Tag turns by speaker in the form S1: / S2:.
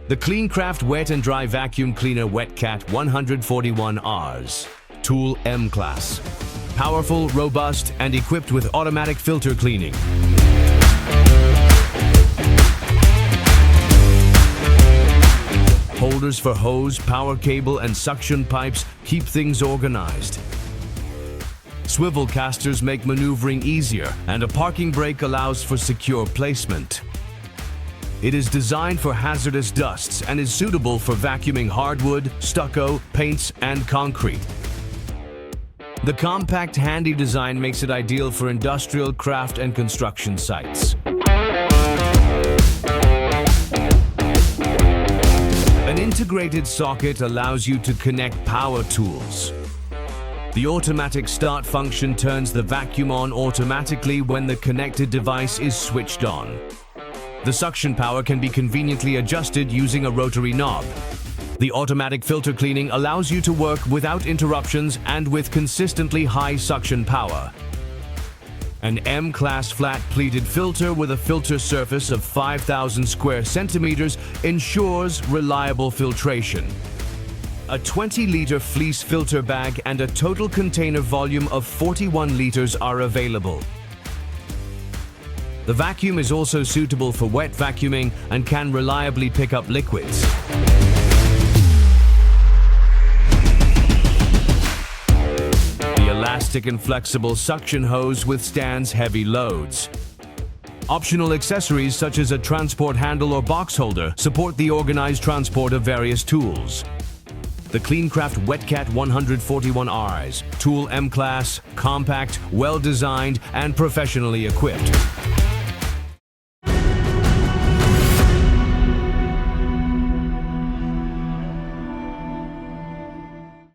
S1: The Cleancraft Wet and Dry Vacuum Cleaner wetCAT 141Rs. Tool M Class. Powerful, robust, and equipped with automatic filter cleaning. Holders for hose, power cable, and suction pipes keep things organized. Swivel casters make maneuvering easier, and a parking brake allows for secure placement. It is designed for hazardous dusts and is suitable for vacuuming hardwood, stucco, paints, and concrete. The compact, handy design makes it ideal for industrial, craft, and construction sites. An integrated socket allows you to connect power tools. The automatic start function turns the vacuum on automatically when the connected device is switched on. The suction power can be conveniently adjusted using a rotary knob. The automatic filter cleaning allows you to work without interruptions and with consistently high suction power. An M-Class flat pleated filter with a filter surface of 5,000 square centimeters ensures reliable filtration. A 20-liter fleece filter bag and a total container volume of 41 liters are available. The vacuum is also suitable for wet vacuuming and can reliably pick up liquids. The elastic and flexible suction hose withstands heavy loads. Optional accessories such as a transport handle or box holder support the organized transport of various tools. The Cleancraft wetCAT 141Rs, Tool M Class, compact, well-designed, and professionally equipped.